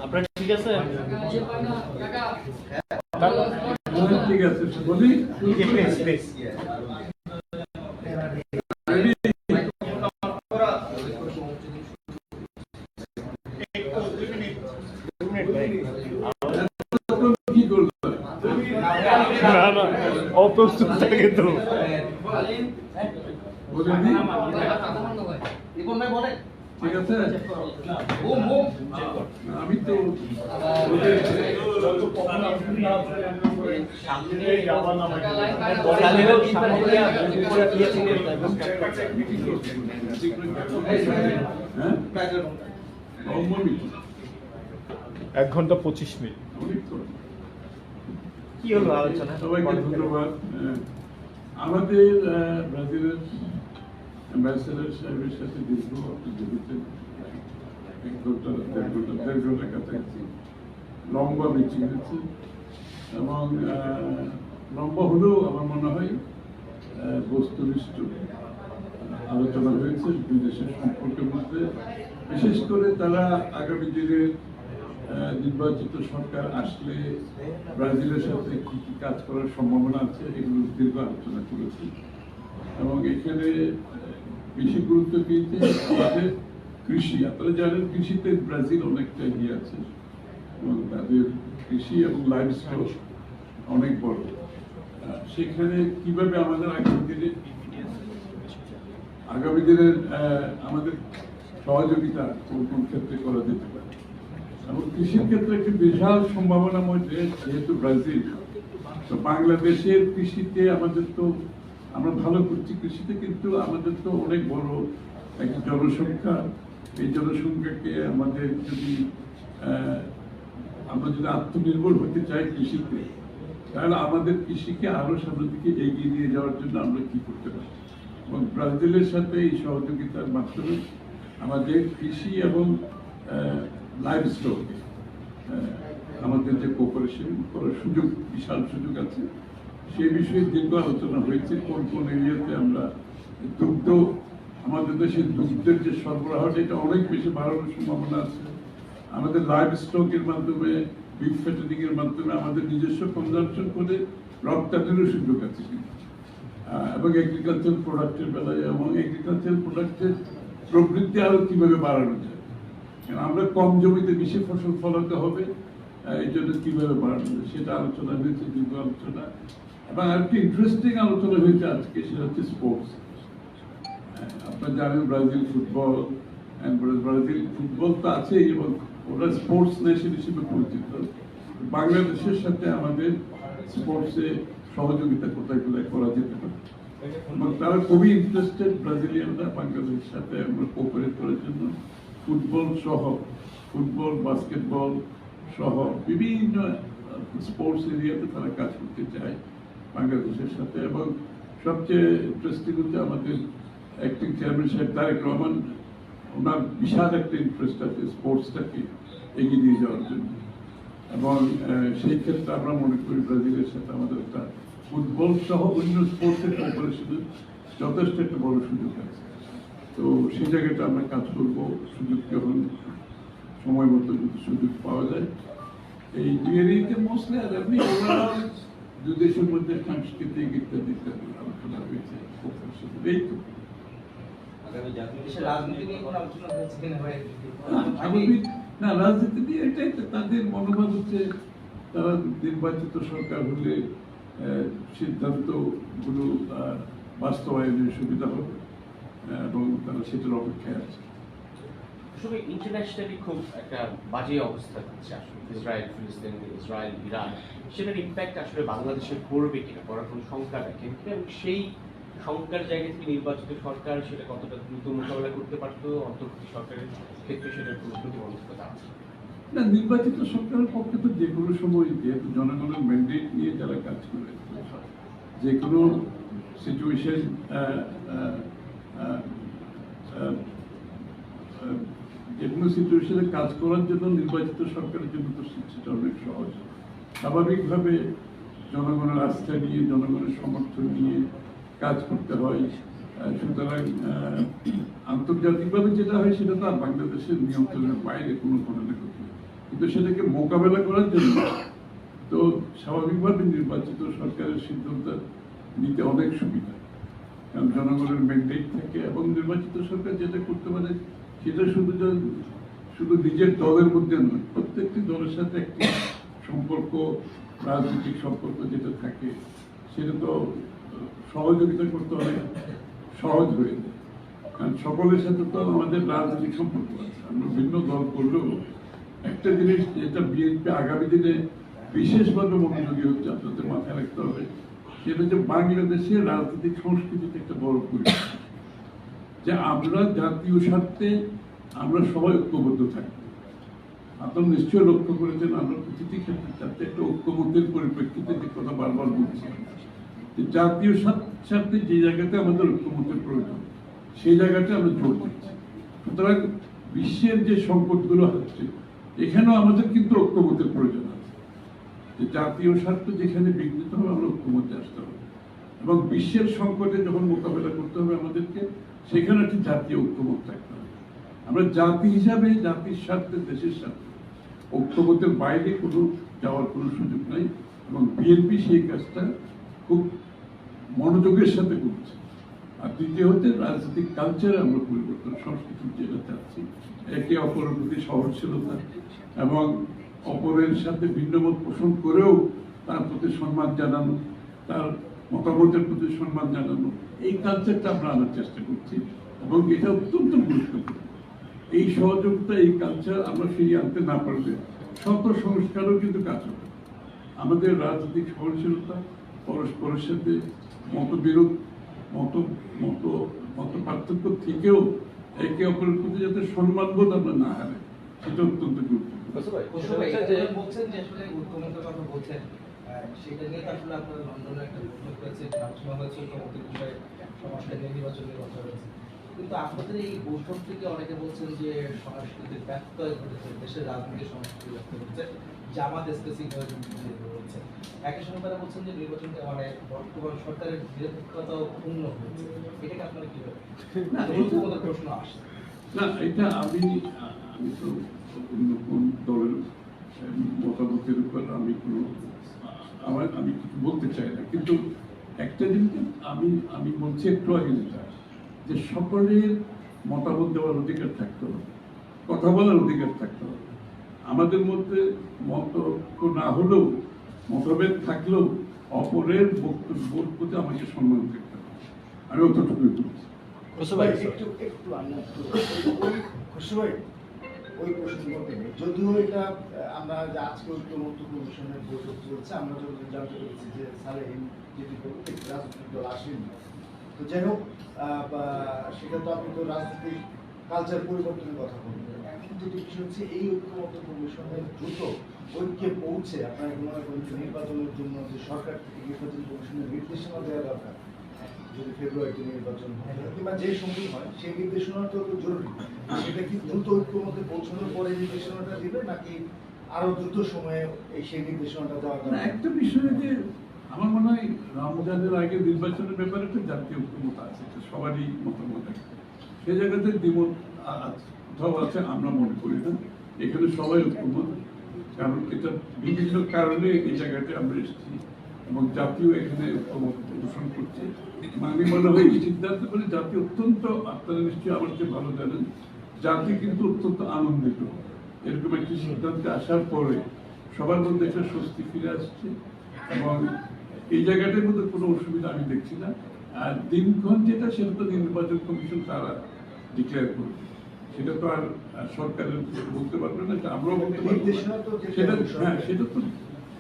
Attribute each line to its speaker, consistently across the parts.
Speaker 1: আপনার ঠিক আছে?
Speaker 2: ঠিক আছে বলি। কি করলো
Speaker 1: না না অপ্রস্তুত থাকে তো।
Speaker 2: ঠিক আছে, আমি তো
Speaker 1: এক ঘন্টা 25 মিনিট। কি হলো আলোচনা?
Speaker 2: সবাইকে ধন্যবাদ। আমাদের ব্রাজিলের অ্যাম্বাসেডর সাহেবের সাথে দীর্ঘ দেখেছেন 1 ঘন্টা 1.5 ঘন্টা কাছাকাছি লম্বা মিটিং হয়েছে এবং লম্বা হলেও আমার মনে হয় বস্তুনিষ্ঠ আলোচনা হয়েছে দুই দেশের সম্পর্কের মধ্যে। বিশেষ করে তারা আগামী দিনের নির্বাচিত সরকার আসলে ব্রাজিলের সাথে কি কি কাজ করার সম্ভাবনা আছে এগুলো দীর্ঘ আলোচনা করেছে এবং এখানে বেশি গুরুত্ব দিয়েছে আমাদের কৃষি। আপনারা জানেন কৃষিতে ব্রাজিল অনেকটা এগিয়ে আছে এবং তাদের কৃষি এবং লাইফ স্টক অনেক বড়। সেখানে কিভাবে আমাদের আগামী দিনের আমাদের সহযোগিতা কোন কোন ক্ষেত্রে করা যেতে পারে এবং কৃষির ক্ষেত্রে একটি বিশাল সম্ভাবনাময় দেশ যেহেতু ব্রাজিল। তো বাংলাদেশের কৃষিতে আমাদের তো আমরা ভালো করছি কৃষিতে, কিন্তু আমাদের তো অনেক বড় একটা জনসংখ্যা। এই জনসংখ্যাকে আমাদের যদি আমরা যদি আত্মনির্ভর হতে চাই কৃষিতে, তাহলে আমাদের কৃষিকে আরো সামনের দিকে এগিয়ে নিয়ে যাওয়ার জন্য আমরা কি করতে পারি এবং ব্রাজিলের সাথে এই সহযোগিতার মাধ্যমে আমাদের কৃষি এবং লাইফ স্টকে আমাদের যে কোঅপারেশন করার সুযোগ, বিশাল সুযোগ আছে। সেই বিষয়ে দীর্ঘ আলোচনা হয়েছে কোন কোন এরিয়াতে আমরা দুগ্ধ, আমাদের দেশের দুগ্ধের যে সরবরাহটা এটা অনেক বেশি বাড়ানোর সম্ভাবনা আছে। আমাদের লাইভ স্টকের মাধ্যমে, বিফ ফ্যাটেনিং এর মাধ্যমে আমাদের নিজস্ব কনজাম্পশন করে রপ্তানিরও সুযোগ আছে এবং এগ্রিকালচার প্রোডাক্টের বেলায় এবং এগ্রিকালচার প্রোডাক্টের প্রবৃদ্ধি আরো কিভাবে বাড়ানো যায়। আমরা কম জমিতে বেশি ফসল ফলাতে হবে, এই জন্য কিভাবে বাড়ানো যায় সেটা আলোচনা হয়েছে, দীর্ঘ আলোচনা। এবং আরেকটি ইন্টারেস্টিং আলোচনা হয়েছে আজকে, সেটা হচ্ছে স্পোর্টস। আপনারা জানেন ব্রাজিল ফুটবল তো আছেই এবং ওরা স্পোর্টস নেশন হিসেবে পরিচিত। বাংলাদেশের সাথে আমাদের স্পোর্টসে সহযোগিতা কোথায় কোথায় করা যেতে পারে এবং তারা খুবই ইন্টারেস্টেড ব্রাজিলিয়ানরা বাংলাদেশের সাথে আমরা কোঅপারেট করার জন্য। ফুটবল সহ, ফুটবল, বাস্কেটবল সহ বিভিন্ন স্পোর্টস এরিয়াতে তারা কাজ করতে চায় বাংলাদেশের সাথে। এবং সবচেয়ে ইন্টারেস্টিং হচ্ছে আমাদের অ্যাক্টিং চেয়ারম্যান সাহেব তারেক রহমান, ওনার বিশাল একটা ইন্টারেস্ট আছে স্পোর্টসটাকে এগিয়ে নিয়ে যাওয়ার জন্য এবং সেই ক্ষেত্রে আমরা মনে করি ব্রাজিলের সাথে আমাদের একটা ফুটবল সহ অন্য স্পোর্টসের কোঅপারেশনের যথেষ্ট একটা বড় সুযোগ আছে। তো সেই জায়গাটা আমরা কাজ করবো, সুযোগ যখন সময় মতো যদি সুযোগ পাওয়া যায়। এই দুই এরিয়াতে মোস্টলি আর এমনি ওভারঅল দুই দেশের মধ্যে সাংস্কৃতিক ইত্যাদি ইত্যাদি আলোচনা হয়েছে। এই তো না, রাজনীতি নিয়ে এটাই তাদের মনোভাব হচ্ছে তারা নির্বাচিত সরকার হলে সিদ্ধান্ত গুলো বাস্তবায়নের সুবিধা হবে এবং তারা সেটার অপেক্ষায় আছে।
Speaker 3: আসলে ইন্টারন্যাশনালি খুব একটা বাজে অবস্থা হচ্ছে আসলে ইসরায়েল, ফিলিস্তিন, ইসরায়েল, ইরান, সেটার ইম্প্যাক্ট আসলে বাংলাদেশে পড়বে কিনা করার কোনো শঙ্কা রাখেন, এবং সেই শঙ্কার জায়গা থেকে নির্বাচিত সরকার সেটা কতটা দ্রুত মোকাবেলা করতে পারতো, অন্তর্বর্তী সরকারের ক্ষেত্রে সেটার কোনো প্রতিবন্ধকতা আছে
Speaker 2: না? নির্বাচিত সরকারের পক্ষে তো যে কোনো সময়, যেহেতু জনগণের ম্যান্ডেট নিয়ে যারা কাজ করে, যে কোনো সিচুয়েশন যে কোনো সিচুয়েশনে কাজ করার জন্য নির্বাচিত সরকারের জন্য তো সেটা অনেক সহজ। স্বাভাবিকভাবে জনগণের আস্থা নিয়ে, জনগণের সমর্থন নিয়ে কাজ করতে হয়। সুতরাং আন্তর্জাতিকভাবে যেটা হয় সেটা তো আর বাংলাদেশের নিয়ন্ত্রণের বাইরে কোনো ঘটনা ঘটে। কিন্তু সেটাকে মোকাবেলা করার জন্য তো স্বাভাবিকভাবে নির্বাচিত সরকারের সিদ্ধান্ত নিতে অনেক সুবিধা, কারণ জনগণের ম্যান্ডেট থাকে এবং নির্বাচিত সরকার যেটা করতে পারে সেটা শুধু নিজের দলের মধ্যে নয়, প্রত্যেকটি দলের সাথে একটি সম্পর্ক, রাজনৈতিক সম্পর্ক যেটা থাকে সেটা তো সহযোগিতা করতে অনেক সহজ হয়ে যায়। কারণ সকলের সাথে তো আমাদের রাজনৈতিক সম্পর্ক আছে, আমরা ভিন্ন দল করলেও একটা জিনিস যেটা বিএনপি আগামী দিনে বিশেষভাবে মনোযোগী হচ্ছে, আপনাদের মাথায় রাখতে হবে, সেটা হচ্ছে বাংলাদেশের রাজনৈতিক সংস্কৃতিতে একটা বড় পরিবর্তন, যে আমরা জাতীয় স্বার্থে আমরা সবাই ঐক্যবদ্ধ থাকবো। আপনারা নিশ্চয়ই লক্ষ্য করেছেন আমরা প্রতিটি ক্ষেত্রে যাতে একটা ঐক্যমতের পরিপ্রেক্ষিতে যে কথা বারবার বলছি, যে জাতীয় স্বার্থে যে জায়গাতে আমাদের ঐক্যমতের প্রয়োজন সেই জায়গাতে আমরা জোর দিচ্ছি। সুতরাং বিশ্বের যে সংকটগুলো হচ্ছে এখানেও আমাদের কিন্তু ঐক্যমতের প্রয়োজন আছে, যে জাতীয় স্বার্থ যেখানে বিঘ্নিত হবে আমরা ঐক্যমতে আসতে হবে, এবং বিশ্বের সংকটে যখন মোকাবেলা করতে হবে আমাদেরকে সেখানে একটি জাতীয় ঐক্যমত থাকতে হবে। আমরা জাতি হিসাবে জাতির স্বার্থে দেশের স্বার্থে ঐক্যমতের বাইরে কোনো যাওয়ার কোনো সুযোগ নাই, এবং বিএনপি সেই কাজটা খুব মনোযোগের সাথে করছে। আর দ্বিতীয় হচ্ছে রাজনৈতিক কালচারে আমরা পরিবর্তন, সংস্কৃতি যেটা চাচ্ছি, একে অপরের প্রতি সহনশীলতা এবং অপরের সাথে ভিন্নমত পোষণ করেও তার প্রতি সম্মান জানানো, তার মতামতের প্রতি সম্মান জানানো, এই কালচারটা আমরা আনার চেষ্টা করছি, এবং এটা অত্যন্ত গুরুত্বপূর্ণ। এই সহযোগিতা, এই কালচার আমরা ফিরিয়ে আনতে না পারলে শত সংস্কারও কিন্তু কাজ হবে। আমাদের রাজনৈতিক সহনশীলতা, পরস্পরের সাথে মতবিরোধ, মত পার্থক্য থেকেও একে অপরের প্রতি যাতে সম্মানবোধ আমরা না হারাই, সেটা অত্যন্ত গুরুত্বপূর্ণ।
Speaker 4: বলছেন যে আসলে ঐক্যমতের কথা বলছেন, সেটা নিয়ে আসলে আপনারা লন্ডনে একটা বৈঠক করেছে, বাংলাদেশ ঐক্যমতের বিষয়ে সংস্কার নির্বাচনের কথা রয়েছে, কিন্তু আপনাদের এই বৈঠক থেকে অনেকে বলছেন যে সংস্কৃতির ব্যত্যয় ঘটেছে, দেশের রাজনৈতিক সংস্কৃতি ব্যক্ত হচ্ছে, জামাত স্পেসিফিক হচ্ছে। একই সঙ্গে তারা বলছেন যে নির্বাচন মানে বর্তমান সরকারের নিরপেক্ষতাও ক্ষুণ্ণ হয়েছে। এটাকে আপনারা কি বলেন? প্রশ্ন আসছে
Speaker 2: না, এটা আমি তো অন্য কোন দলের মতামতের উপর আমি কিছু বলতে চাই না, কিন্তু একটা জিনিস আমি বলছি একটু আগে যেটা, যে সকলের মতামত দেওয়ার অধিকার থাকতে হবে, কথা বলার অধিকার থাকতে হবে। আমাদের মধ্যে মতৈক্য না হলেও, মতভেদ থাকলেও অপরের বক্তব্যের প্রতি আমাকে সম্মান থাকতে হবে। আমি অতটুকুই বলছি।
Speaker 5: ওই প্রসঙ্গ থেকে যদিও এটা আমরা যে আজকে ঐক্যমত্য কমিশনের বৈঠক চলছে, আমরা যতদিন জানতে পেরেছি যে স্যার যেটি রাজনৈতিক দল আসেনি, তো যাই হোক সেটা তো আপনি তো রাজনৈতিক কালচার পরিবর্তনের কথা বলবেন। এখন যেটি বিষয় হচ্ছে এই ঐক্যমত্য কমিশনের দ্রুত ঐক্যে পৌঁছে আপনারা মনে করেন নির্বাচনের জন্য যে সরকার থেকে নির্বাচন কমিশনের নির্দেশনা দেওয়া দরকার, যদি ফেব্রুয়ারিতে নির্বাচন হয় কিংবা যে সময় হয় সেই নির্দেশনাটা তো জরুরি, সেটা কি দ্রুত ঐক্যমত্যে পৌঁছানোর পরে নির্দেশনাটা দিবে নাকি আরো দ্রুত সময়ে সেই নির্দেশনাটা দেওয়া
Speaker 2: না, একটা বিষয় যে আমার মনে হয় রমজানের আগে নির্বাচনের ব্যাপারে একটা জাতীয় ঐক্যমত আছে, সবারই মতামত আছে, সে জায়গাতে দ্বিমত আছে আমরা মনে করি না। এখানে সবাই ঐক্যমত, কারণ এটা বিভিন্ন কারণে এই জায়গাতে আমরা এসেছি এবং জাতীয় এখানে ঐক্যমত প্রদর্শন করছে। আমি মনে হয় এই সিদ্ধান্ত করে জাতি অত্যন্ত, আপনারা নিশ্চয়ই আমার চেয়ে ভালো জানেন, জাতি কিন্তু অত্যন্ত আনন্দিত এরকম একটি সিদ্ধান্তে আসার পরে সবার মধ্যে একটা স্বস্তি ফিরে আসছে, এবং এই জায়গাটার মধ্যে কোনো অসুবিধা আমি দেখছি না। আর দিনক্ষণ যেটা, সেটা তো নির্বাচন কমিশন তারা ডিক্লেয়ার করবে, সেটা তো আর সরকারের বলতে পারবে না, আমরাও বলতে পারবো না। সেটা হ্যাঁ, সেটা তো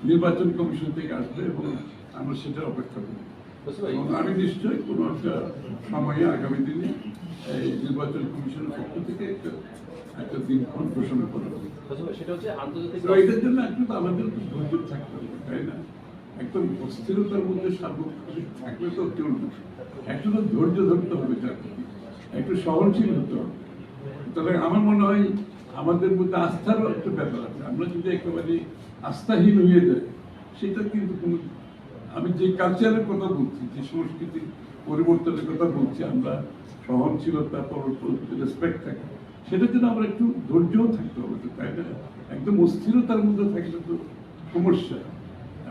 Speaker 2: নির্বাচন কমিশন থেকে আসবে এবং আমরা সেটা অপেক্ষা করি। এবং আমি নিশ্চয়ই কোনো একটা সময়ে আগামী দিনে এই নির্বাচন কমিশনের পক্ষ থেকে একটা দিনক্ষণ ঘোষণা করা হবে।
Speaker 3: সেটা হচ্ছে আন্তর্জাতিক,
Speaker 2: এটার জন্য একটু আমাদের একটু ধৈর্য থাকতে হবে, তাই না? একদম অস্থিরতার মধ্যে সার্বক্ষণিক থাকলে তো চলবে, একটু তো ধৈর্য ধরতে হবে, একটু সহনশীল হতে হবে। তাহলে আমার মনে হয় আমাদের মধ্যে আস্থারও একটা ব্যাপার আছে। আমরা যদি একেবারে আস্থাহীন হয়ে যাই, সেটা কিন্তু কোনো, আমি যে কালচারের কথা বলছি, যে সংস্কৃতির পরিবর্তনের কথা বলছি, আমরা সহনশীলতা, রেসপেক্ট থাকে, সেটার জন্য আমরা একটু ধৈর্যও থাকতে হবে, তাই না? একদম অস্থিরতার মধ্যে থাকলে তো সমস্যা,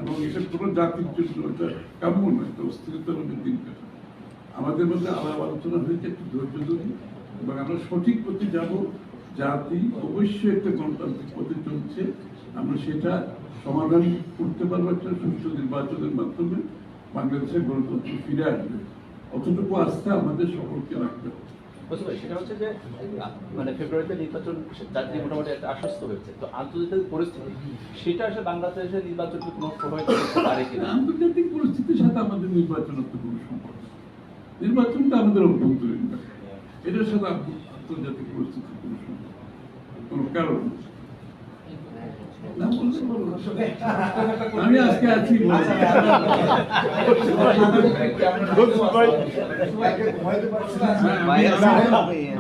Speaker 2: এবং এটা কোনো জাতির জন্য এটা কাম্য নয়, একটা অস্থিরতার মধ্যে দিন কাটা। আমাদের মধ্যে আলাপ আলোচনা হয়েছে, একটু ধৈর্য ধরি এবং আমরা সঠিক পথে যাব। জাতি অবশ্যই একটা গণতান্ত্রিক পথে চলছে, আমরা সেটা সমাধান করতে পারবো একটা সুষ্ঠু নির্বাচনের মাধ্যমে। বাংলাদেশের গণতন্ত্র ফিরে আসবে, অতটুকু আস্থা আমাদের সকলকে রাখতে হবে।
Speaker 6: বুঝতে পারি, সেটা হচ্ছে যে মানে ফেব্রুয়ারিতে নির্বাচন জাতি মোটামুটি একটা আশ্বস্ত হয়েছে, তো আন্তর্জাতিক পরিস্থিতি সেটা আসলে বাংলাদেশের নির্বাচনকে কোনো প্রভাবিত করতে পারে কিনা?
Speaker 2: আন্তর্জাতিক পরিস্থিতির সাথে আমাদের নির্বাচনের তো কোনো সম্পর্ক নেই। নির্বাচনটা আমাদের অভ্যন্তরীণ ব্যাপার, এটার সাথে আন্তর্জাতিক পরিস্থিতির কোনো সম্পর্ক, কোনো কারণ নেই। না বলতে পারবো না। আমি আজকে আছি বলে।
Speaker 5: ঘুমাইতে পারছি না।
Speaker 2: হ্যাঁ,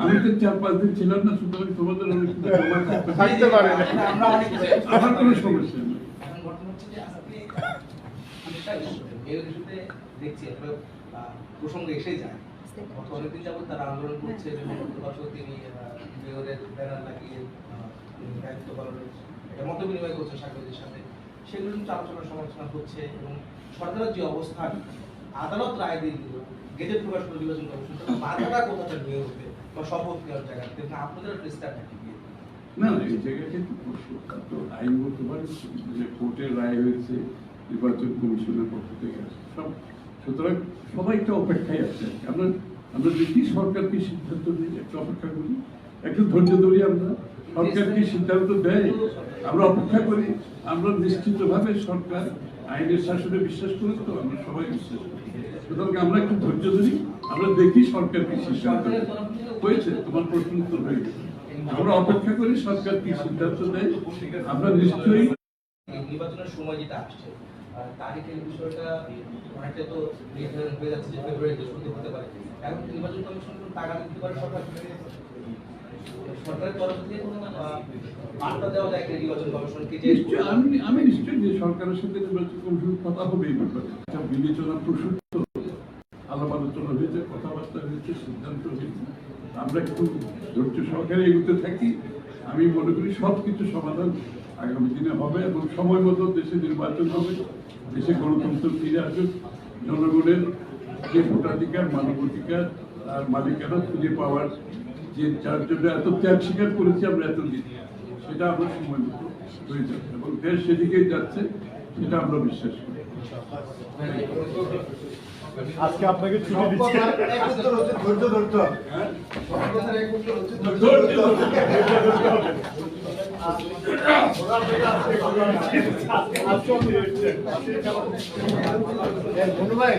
Speaker 2: আমি তো 4-5 দিন ছিলাম না, সুতরাং তোমাদের অনেক কিছু জমা
Speaker 1: থাকতে পারে না।
Speaker 2: আমার কোনো সমস্যা নেই।
Speaker 4: এখন ঘটনা হচ্ছে যে আজকে অনেকটা এই ইস্যুতে দেখছি আসলে প্রসঙ্গ এসেই যায়। গত অনেকদিন যাবত তারা আন্দোলন করছে এবং গতবছর তিনি মেয়রের ব্যানার লাগিয়ে তিনি দায়িত্ব পালনের এটা মত বিনিময় করছে সাংবাদিকদের সাথে, সেগুলো কিন্তু আলোচনা সমালোচনা হচ্ছে এবং সরকারের যে অবস্থান, আদালত রায় দিয়ে দিল, গেজেট প্রকাশ করে নির্বাচন কমিশন, বাধাটা কোথাটা নিয়ে উঠবে বা শপথ নেওয়ার জায়গা থেকে আপনাদের প্রেসটারটা কি?
Speaker 2: না না, এই জায়গায় কিন্তু তো আইন বলতে পারে যে কোর্টের রায় হয়েছে, নির্বাচন কমিশনের পক্ষ থেকে সব, সুতরাং সবাই একটা অপেক্ষায় আছে। আমরা আমরা দেখি সরকার কি সিদ্ধান্ত নেই, একটা অপেক্ষা করি, একটু ধৈর্য ধরি। আমরা সরকার কি সিদ্ধান্ত দেয় আমরা অপেক্ষা করি। আমরা নিশ্চিতভাবে সরকার আইনের শাসনে বিশ্বাস করি, তো আমরা সবাই বিশ্বাস করি, সুতরাং আমরা একটু ধৈর্য ধরি, আমরা দেখি সরকার কি সিদ্ধান্ত দেয়। হয়েছে, তোমার প্রশ্ন উত্তর হয়ে গেছে। আমরা অপেক্ষা করি সরকার কি সিদ্ধান্ত দেয়, আমরা নিশ্চয়ই।
Speaker 4: নির্বাচনের সময় যেটা আসছে তারিখের বিষয়টা অনেকটা তো নির্ধারণ হয়ে যাচ্ছে যে ফেব্রুয়ারিতে শুরু হতে পারে। এখন নির্বাচন কমিশন টাকা দিতে পারে সরকার, সরকারের তরফ থেকে কোনো বার্তা দেওয়া যায় কিনা নির্বাচন কমিশনকে যে
Speaker 2: নিশ্চয়ই আমি নিশ্চয়ই যে সরকারের সাথে নির্বাচন কমিশন কথা হবে এই ব্যাপারে। একটা বিবেচনা প্রসূত আলাপ আলোচনা হয়েছে, কথাবার্তা হয়েছে, সিদ্ধান্ত হয়েছে। আমরা একটু ধৈর্য সহকারে এগোতে থাকি। আমি মনে করি সব কিছু সমাধান আগামী দিনে হবে এবং সময় মতো দেশে নির্বাচন হবে, দেশে গণতন্ত্র ফিরে আসবে, জনগণের যে ভোটাধিকার, মানবাধিকার আর মালিকানা ফিরে পাওয়ার যে যার জন্য এত ত্যাগ স্বীকার করেছি আমরা এতদিন, সেটা আমরা সময় মতো হয়ে যাচ্ছে এবং দেশ সেদিকেই যাচ্ছে, সেটা আমরা বিশ্বাস করি।
Speaker 1: আজকে আপনাকে ছুটি দিচ্ছে।
Speaker 5: এক উত্তর হচ্ছে ধৈর্য ধরতে হবে। সব কথার এক উত্তর হচ্ছে ধৈর্য ধরতে হবে।
Speaker 1: আজকে আপনি
Speaker 5: ধন্যবাদ।